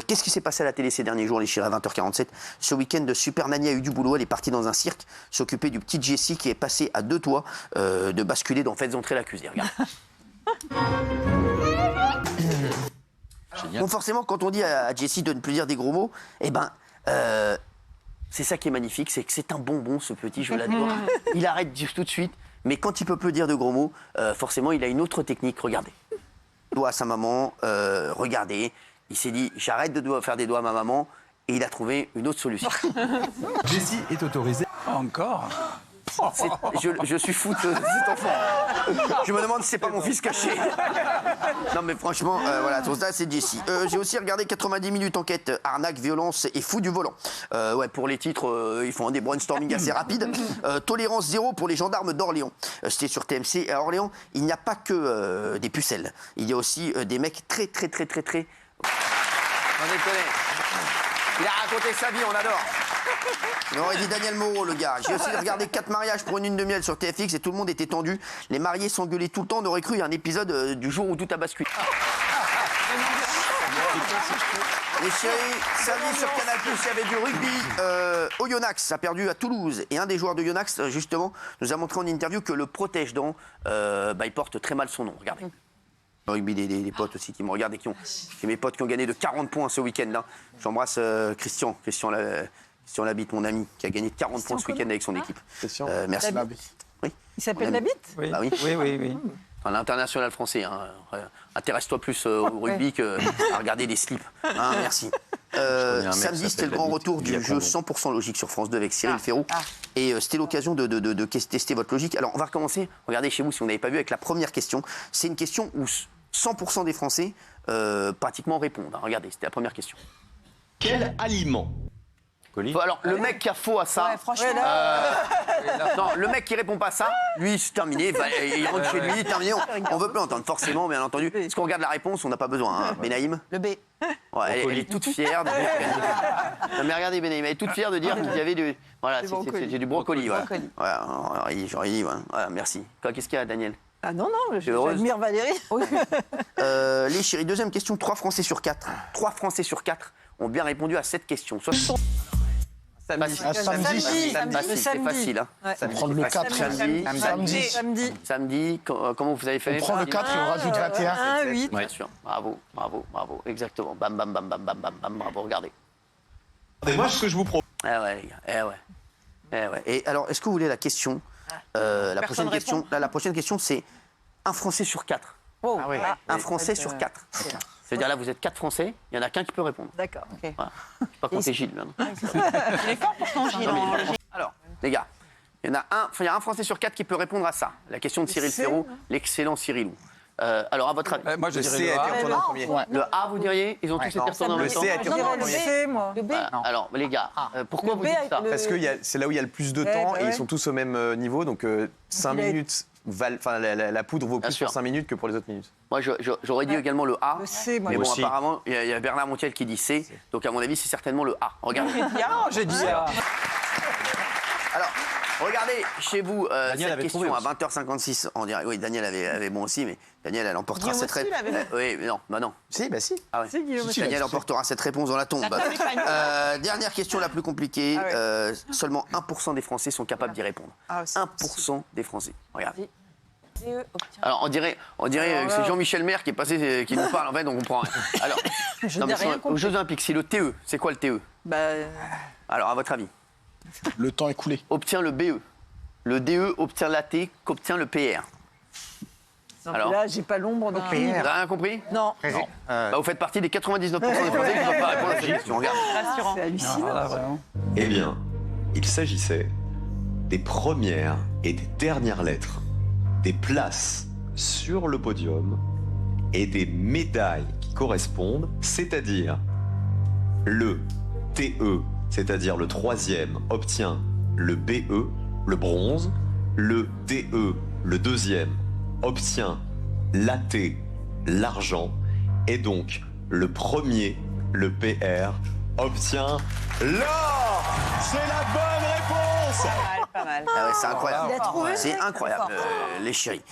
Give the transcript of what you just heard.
Qu'est-ce qui s'est passé à la télé ces derniers jours, les chéris, à 20h47? Ce week-end, Super Nanny a eu du boulot. Elle est partie dans un cirque s'occuper du petit Jessie qui est passé à 2 doigts de basculer dans Faites entrer l'accusé. Regarde. Bon, forcément, quand on dit à Jessie de ne plus dire des gros mots, eh ben, c'est ça qui est magnifique, c'est que c'est un bonbon, ce petit, je l'adore. Il arrête tout de suite, mais quand il peut plus dire de gros mots, forcément, il a une autre technique. Regardez. Doigt à sa maman, regardez. Il s'est dit, j'arrête de faire des doigts à ma maman, et il a trouvé une autre solution. Jessie est autorisée. Encore. Je suis fou de cet enfant. Je me demande si c'est pas mon fils caché. Non mais franchement, voilà, tout ça c'est Jessie. J'ai aussi regardé 90 minutes enquête, arnaque, violence et fou du volant. Ouais, pour les titres, ils font des brainstorming assez rapides. Tolérance zéro pour les gendarmes d'Orléans. C'était sur TMC. À Orléans, il n'y a pas que des pucelles. Il y a aussi des mecs très... On déconne. Il a raconté sa vie, on adore. On aurait dit Daniel Moreau, le gars. J'ai aussi regardé 4 mariages pour une lune de miel sur TFX et tout le monde était tendu. Les mariés s'engueulaient tout le temps. On aurait cru il y a un épisode du jour où tout a basculé. Les chéris, samedi sur Canal+, il y avait du rugby. Oyonnax a perdu à Toulouse. Et un des joueurs de Oyonnax, justement, nous a montré en interview que le protège-dents, il porte très mal son nom. Regardez. Le rugby, des potes aussi qui me regardent et j'ai mes potes qui ont gagné de 40 points ce week-end-là. J'embrasse Christian Labitte, mon ami, qui a gagné 40 points ce week-end avec son équipe. Merci. Oui. Il s'appelle Labitte? Oui. Bah oui. Oui. Enfin, l'international français. Hein. Intéresse-toi plus au rugby qu'à regarder des slips. Hein, merci. Samedi, c'était le grand retour du jeu 100% logique sur France 2 avec Cyril Ferrou. Et c'était l'occasion de tester votre logique. Alors, on va recommencer. Regardez chez vous, si vous n'avez pas vu, avec la première question. C'est une question où 100% des Français pratiquement répondent. Hein. Regardez, c'était la première question. Quel aliment? Alors, le mec qui a faux à ça... Ouais, franchement... non, le mec qui répond pas ça, lui, c'est terminé. Il rentre chez lui, terminé. On veut plus entendre, forcément, bien entendu. Est-ce qu'on regarde la réponse? On n'a pas besoin. Hein. Benaïm? Le B. Ouais, elle est toute fière de dire... Non, mais regardez, Benaïm, elle est toute fière de dire qu'il y avait du... Voilà, j'ai du brocoli. Voilà. J'aurais dit, voilà, merci. Qu'est-ce qu'il y a, Daniel? Ah non, j'admire Valérie. Les chéris, deuxième question, 3 Français sur 4. 3 Français sur 4 ont bien répondu à cette question. Samedi. C'est facile. Hein. Ouais. On prend le 4. Samedi, comment vous avez fait? On prend le 4 et on rajoute 21. 1, 8. Bien sûr. Bravo. Exactement. Bam, bravo, regardez. Et moi, ce que je vous propose... Eh ouais, les gars. Et alors, est-ce que vous voulez la question la prochaine question, c'est un Français sur 4. Oh. Ah oui. Un Français sur 4. C'est-à-dire là, vous êtes 4 Français, il n'y en a qu'un qui peut répondre. D'accord, ok. Voilà. Je ne sais pas compter Gilles. Il est fort pourtant, Gilles. Alors, les gars, il y a un Français sur 4 qui peut répondre à ça. La question de Cyril Ferrou, l'excellent Cyrilou. Alors, à votre avis, Moi, je Le dirais C le a A. été retourné en premier. le A, vous diriez? Ils ont tous été retournés en Le même temps. C a été retourné en Le premier. C, moi. Le B. Alors, les gars, pourquoi Le vous B dites avec ça? le- Parce que c'est là où il y a le plus de temps bah et ouais. ils sont tous au même niveau. Donc 5 il a- minutes, la poudre vaut Bien plus sûr. pour 5 minutes que pour les autres minutes. Moi, j'aurais dit également le A. Le C, moi. Mais Moi bon, aussi. apparemment, il y a Bernard Montiel qui dit C. Donc, à mon avis, c'est certainement le A. Regardez. J'ai dit A. Alors, regardez chez vous Daniel cette avait question trouvé à aussi. 20h56. On dirait, oui, Daniel avait bon aussi, mais Daniel, elle emportera Guillaume cette aussi, réponse. il avait Oui, mais non, bah non. Si, bah si. Ah ouais. C'est Guillaume. Daniel emportera cette réponse dans la tombe. Dernière question la plus compliquée. Ah Seulement 1% des Français sont capables d'y répondre. Ah, c'est 1% des Français. Regarde. DE obtient. Alors on dirait que c'est Jean-Michel Maire qui est passé, qui nous parle en fait, donc on comprend rien. Alors, Je non, n'ai mais rien aux compris. Jeux Olympiques, c'est le TE. C'est quoi le TE? Bah, Alors, à votre avis, Le temps écoulé. obtient le BE. Le DE obtient l'AT qu'obtient le PR. non, Alors. là, j'ai pas l'ombre de Vous avez rien compris? Non, Bah, vous faites partie des 99% des Français qui ne peuvent pas répondre à cette question. Regarde. c'est hallucinant. Là, vraiment. Eh bien, il s'agissait des premières et des dernières lettres, des places sur le podium et des médailles qui correspondent, c'est-à-dire le TE, c'est-à-dire le troisième, obtient le BE, le bronze, le DE, le deuxième, obtient l'AT, l'argent, et donc le premier, le PR, obtient l'or. C'est la bonne réponse. Pas mal. Ah ouais, c'est incroyable. Il a trouvé, C'est mec, incroyable, trop fort. les chéris.